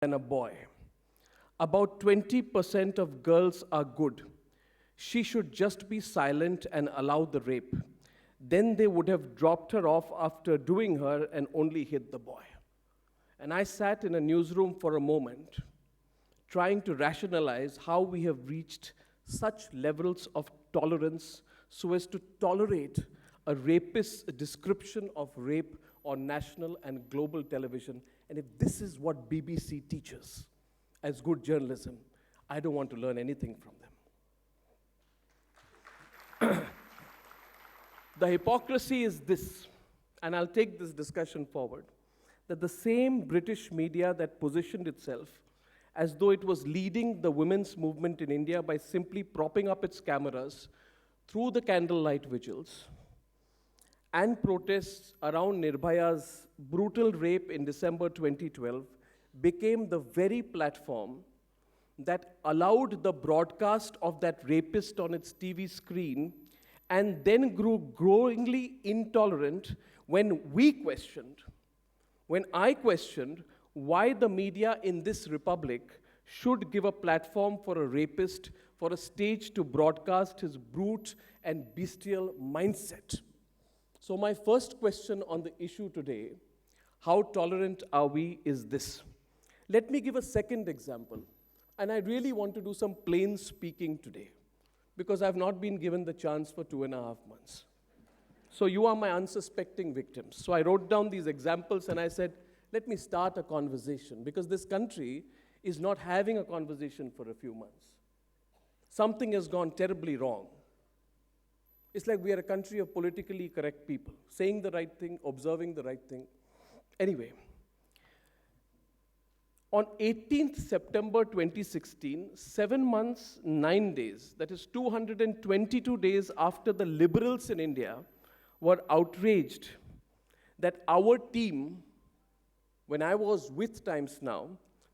than a boy. About 20% of girls are good. She should just be silent and allow the rape. Then they would have dropped her off after doing her and only hit the boy. And I sat in a newsroom for a moment, trying to rationalize how we have reached such levels of tolerance so as to tolerate a rapist's description of rape on national and global television. And if this is what BBC teaches as good journalism, I don't want to learn anything from them. The hypocrisy is this, and I'll take this discussion forward, that the same British media that positioned itself as though it was leading the women's movement in India by simply propping up its cameras through the candlelight vigils and protests around Nirbhaya's brutal rape in December 2012 became the very platform that allowed the broadcast of that rapist on its TV screen and then grew growingly intolerant when I questioned why the media in this republic should give a platform for a rapist, for a stage to broadcast his brute and bestial mindset. So my first question on the issue today, how tolerant are we, is this. Let me give a second example. And I really want to do some plain speaking today, because I've not been given the chance for 2.5 months. So you are my unsuspecting victims. So I wrote down these examples and I said, let me start a conversation, because this country is not having a conversation for a few months. Something has gone terribly wrong. It's like we are a country of politically correct people, saying the right thing, observing the right thing. Anyway, on 18th September 2016, 7 months, 9 days, that is 222 days after the liberals in India were outraged that our team, when I was with Times Now,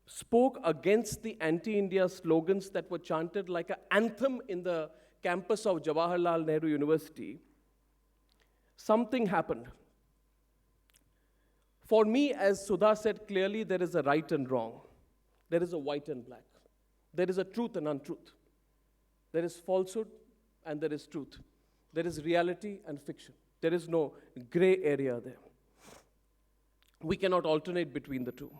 spoke against the anti-India slogans that were chanted like an anthem in the campus of Jawaharlal Nehru University, something happened. For me, as Sudha said clearly, there is a right and wrong. There is a white and black. There is a truth and untruth. There is falsehood and there is truth. There is reality and fiction. There is no gray area there. We cannot alternate between the two.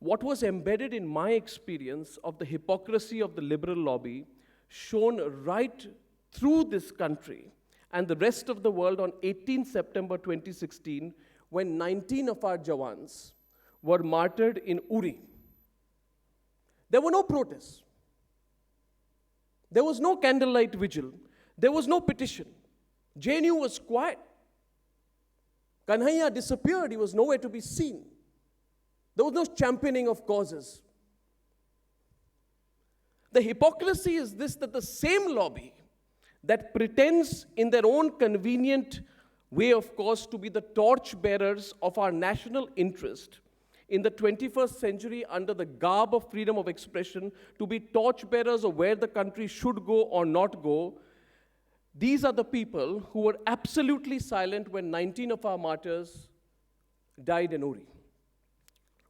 What was embedded in my experience of the hypocrisy of the liberal lobby shown right through this country and the rest of the world on 18 September 2016, when 19 of our Jawans were martyred in Uri. There were no protests. There was no candlelight vigil. There was no petition. JNU was quiet. Kanhaiya disappeared. He was nowhere to be seen. There was no championing of causes. The hypocrisy is this, that the same lobby that pretends in their own convenient way, of course, to be the torchbearers of our national interest in the 21st century under the garb of freedom of expression, to be torchbearers of where the country should go or not go, these are the people who were absolutely silent when 19 of our martyrs died in Uri.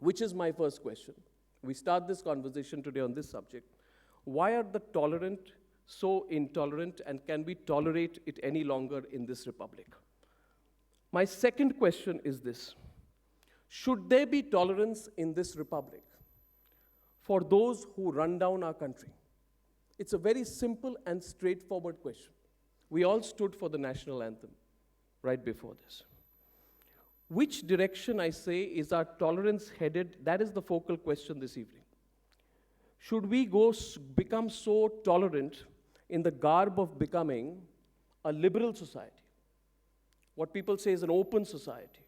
Which is my first question. We start this conversation today on this subject. Why are the tolerant so intolerant, and can we tolerate it any longer in this republic? My second question is this. Should there be tolerance in this republic for those who run down our country? It's a very simple and straightforward question. We all stood for the national anthem right before this. Which direction, I say, is our tolerance headed? That is the focal question this evening. Should we become so tolerant in the garb of becoming a liberal society? What people say is an open society.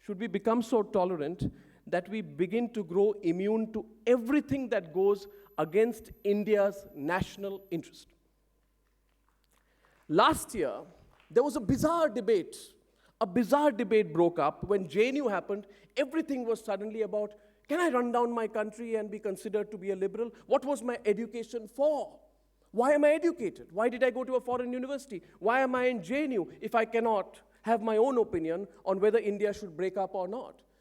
Should we become so tolerant that we begin to grow immune to everything that goes against India's national interest? Last year, there was a bizarre debate. A bizarre debate broke up when JNU happened. Everything was suddenly about, can I run down my country and be considered to be a liberal? What was my education for? Why am I educated? Why did I go to a foreign university? Why am I in JNU if I cannot have my own opinion on whether India should break up or not?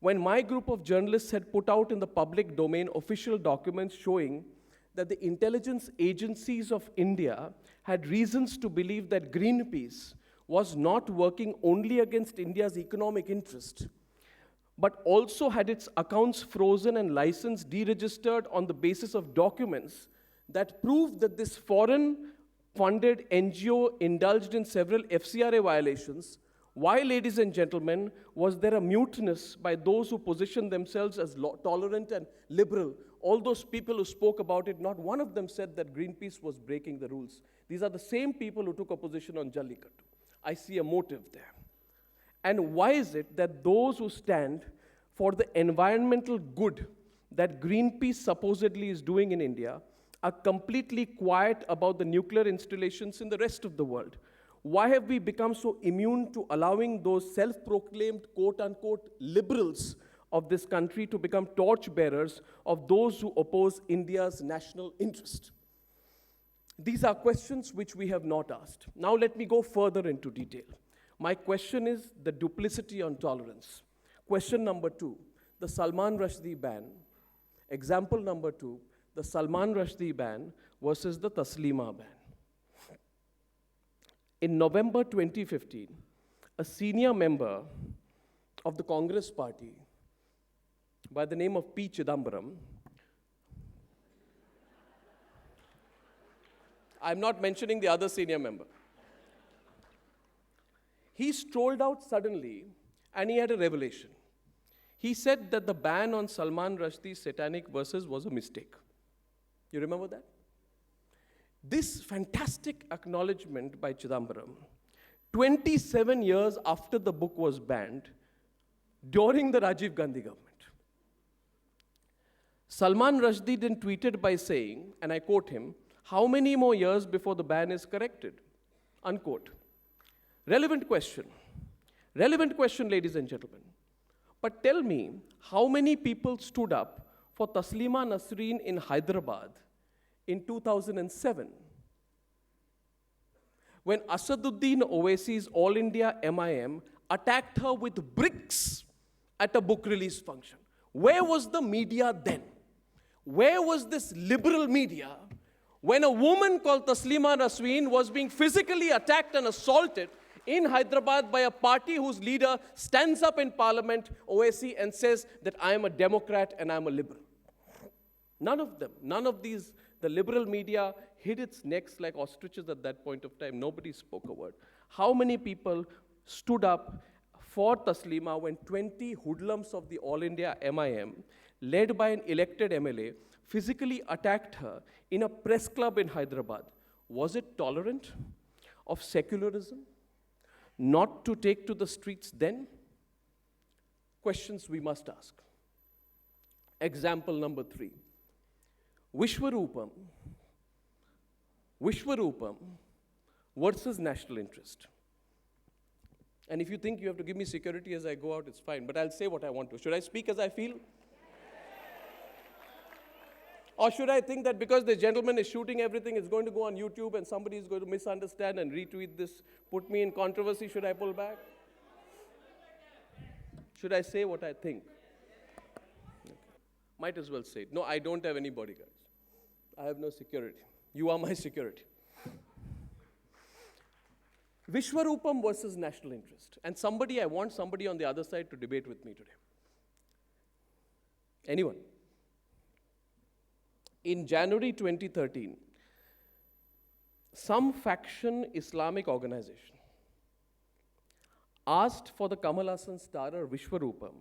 when my group of journalists had put out in the public domain official documents showing that the intelligence agencies of India had reasons to believe that Greenpeace was not working only against India's economic interest, but also had its accounts frozen and license deregistered on the basis of documents that proved that this foreign-funded NGO indulged in several FCRA violations. Why, ladies and gentlemen, was there a muteness by those who positioned themselves as tolerant and liberal? All those people who spoke about it, not one of them said that Greenpeace was breaking the rules. These are the same people who took a position on Jallikattu. I see a motive there. And why is it that those who stand for the environmental good that Greenpeace supposedly is doing in India are completely quiet about the nuclear installations in the rest of the world? Why have we become so immune to allowing those self-proclaimed quote-unquote liberals of this country to become torchbearers of those who oppose India's national interest? These are questions which we have not asked. Now let me go further into detail. My question is the duplicity on tolerance. Question number 2, the Salman Rushdie ban. Example number 2, the Salman Rushdie ban versus the Taslima ban. In November 2015, a senior member of the Congress party by the name of P. Chidambaram, I'm not mentioning the other senior member, he strolled out suddenly and he had a revelation. He said that the ban on Salman Rushdie's satanic verses was a mistake. You remember that? This fantastic acknowledgement by Chidambaram, 27 years after the book was banned, during the Rajiv Gandhi government. Salman Rushdie then tweeted by saying, and I quote him, "How many more years before the ban is corrected?" Unquote. Relevant question, ladies and gentlemen. But tell me, how many people stood up for Taslima Nasreen in Hyderabad in 2007? When Asaduddin Owaisi's All India MIM attacked her with bricks at a book release function. Where was the media then? Where was this liberal media when a woman called Taslima Nasreen was being physically attacked and assaulted in Hyderabad by a party whose leader stands up in Parliament, Owaisi, and says that I am a Democrat and I am a liberal? None of them, none of these, the liberal media hid its necks like ostriches at that point of time. Nobody spoke a word. How many people stood up for Taslima when 20 hoodlums of the All India MIM, led by an elected MLA, physically attacked her in a press club in Hyderabad? Was it tolerant of secularism not to take to the streets then? Questions we must ask. Example number 3. Vishwarupam versus national interest. And if you think you have to give me security as I go out, it's fine, but I'll say what I want to. Should I speak as I feel? Or should I think that because the gentleman is shooting everything, it's going to go on YouTube and somebody is going to misunderstand and retweet this, put me in controversy? Should I pull back? Should I say what I think? Okay. Might as well say it. No, I don't have any bodyguards. I have no security. You are my security. Vishwarupam versus national interest. And I want somebody on the other side to debate with me today. Anyone? In January 2013, some faction Islamic organization asked for the Kamal Hassan starrer Vishwarupam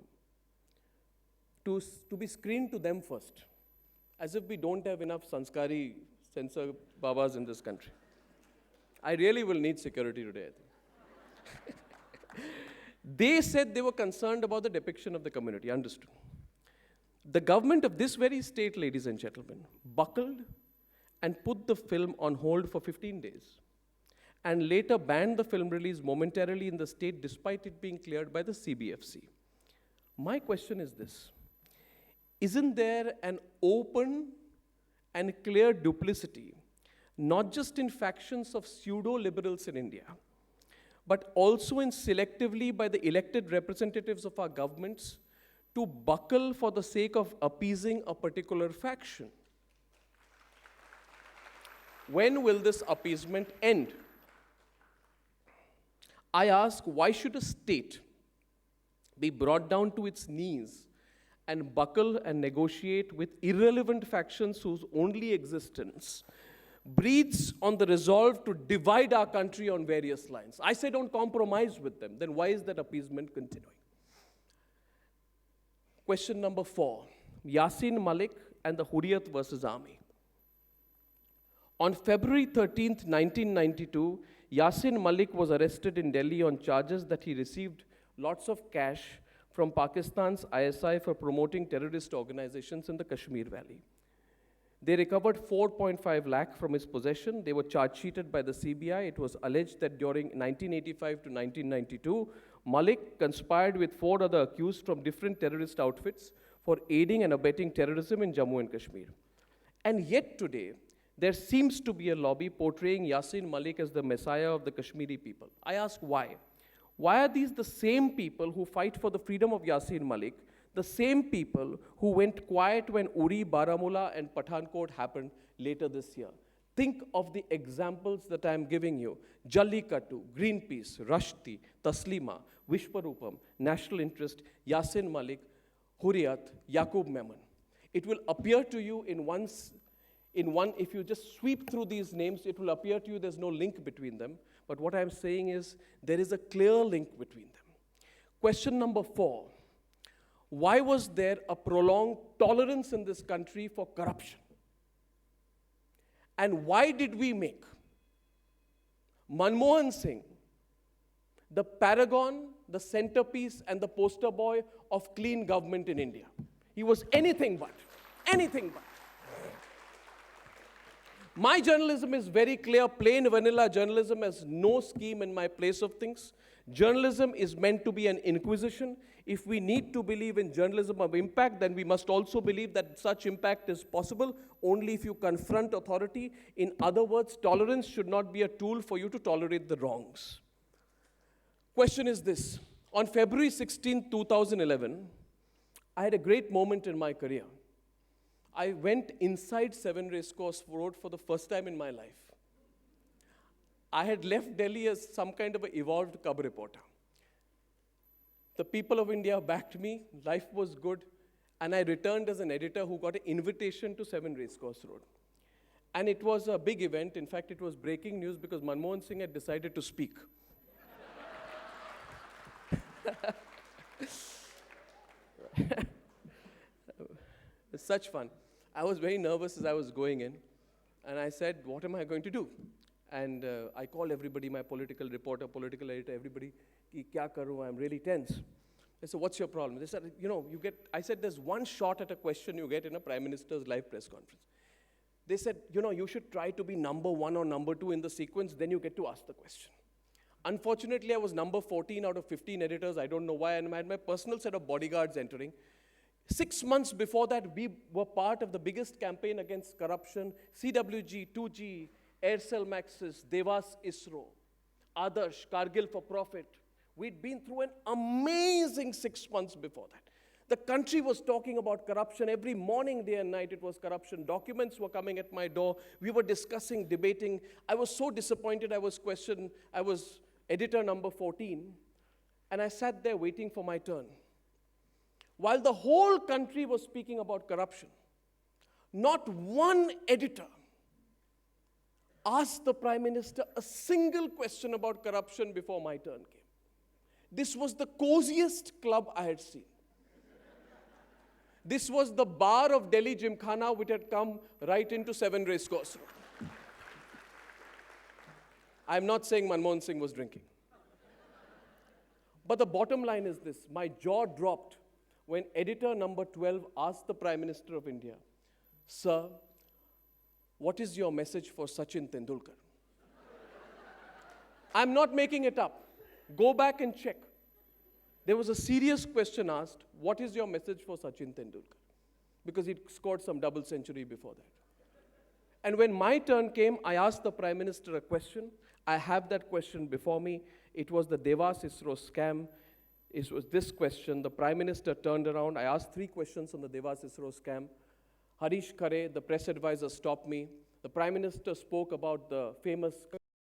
to be screened to them first, as if we don't have enough sanskari censor babas in this country. I really will need security today, I think. They said they were concerned about the depiction of the community. Understood. The government of this very state, ladies and gentlemen, buckled and put the film on hold for 15 days and later banned the film release momentarily in the state despite it being cleared by the CBFC. My question is this: isn't there an open and clear duplicity, not just in factions of pseudo-liberals in India, but also in selectively by the elected representatives of our governments to buckle for the sake of appeasing a particular faction. When will this appeasement end? I ask, why should a state be brought down to its knees and buckle and negotiate with irrelevant factions whose only existence breathes on the resolve to divide our country on various lines? I say don't compromise with them. Then why is that appeasement continuing? Question number 4, Yasin Malik and the Hurriyat versus Army. On February 13th, 1992, Yasin Malik was arrested in Delhi on charges that he received lots of cash from Pakistan's ISI for promoting terrorist organizations in the Kashmir Valley. They recovered 4.5 lakh from his possession. They were charge-sheeted by the CBI. It was alleged that during 1985 to 1992, Malik conspired with 4 other accused from different terrorist outfits for aiding and abetting terrorism in Jammu and Kashmir. And yet today, there seems to be a lobby portraying Yasin Malik as the messiah of the Kashmiri people. I ask why? Why are these the same people who fight for the freedom of Yasin Malik, the same people who went quiet when Uri, Baramulla, and Pathankot happened later this year? Think of the examples that I am giving you. Jallikattu, Greenpeace, Rashti, Taslima, Vishwarupam, National Interest, Yasin Malik, Hurriyat, Yaqub Memon. It will appear to you if you just sweep through these names, it will appear to you there's no link between them. But what I'm saying is there is a clear link between them. Question number 4. Why was there a prolonged tolerance in this country for corruption? And why did we make Manmohan Singh the paragon, the centerpiece, and the poster boy of clean government in India? He was anything but. My journalism is very clear. Plain vanilla journalism has no scheme in my place of things. Journalism is meant to be an inquisition. If we need to believe in journalism of impact, then we must also believe that such impact is possible only if you confront authority. In other words, tolerance should not be a tool for you to tolerate the wrongs. Question is this. On February 16, 2011, I had a great moment in my career. I went inside 7 Racecourse Road for the first time in my life. I had left Delhi as some kind of an evolved cub reporter. The people of India backed me, life was good, and I returned as an editor who got an invitation to 7 Racecourse Road. And it was a big event. In fact, it was breaking news because Manmohan Singh had decided to speak. It's such fun. I was very nervous as I was going in, and I said, what am I going to do? And I called everybody, my political reporter, political editor, everybody, ki kya karu, I'm really tense. They said, what's your problem? They said, I said, there's one shot at a question you get in a Prime Minister's live press conference. They said, you should try to be number 1 or number 2 in the sequence, then you get to ask the question. Unfortunately, I was number 14 out of 15 editors, I don't know why, and I had my personal set of bodyguards entering. 6 months before that, we were part of the biggest campaign against corruption, CWG, 2G, Aircel Maxis, Devas ISRO, Adarsh, Kargil for Profit. We'd been through an amazing 6 months before that. The country was talking about corruption. Every morning, day and night, it was corruption. Documents were coming at my door. We were discussing, debating. I was so disappointed. I was questioned. I was editor number 14. And I sat there waiting for my turn. While the whole country was speaking about corruption, not one editor asked the Prime Minister a single question about corruption before my turn came. This was the coziest club I had seen. This was the bar of Delhi Gymkhana which had come right into 7 Racecourse Road. I'm not saying Manmohan Singh was drinking. But the bottom line is this. My jaw dropped when editor number 12 asked the Prime Minister of India, Sir, what is your message for Sachin Tendulkar? I'm not making it up. Go back and check. There was a serious question asked, what is your message for Sachin Tendulkar? Because he'd scored some double century before that. And when my turn came, I asked the Prime Minister a question. I have that question before me. It was the Devas ISRO scam. It was this question. The Prime Minister turned around. I asked 3 questions on the Devas ISRO scam. Harish Khare, the press advisor, stopped me. The Prime Minister spoke about the famous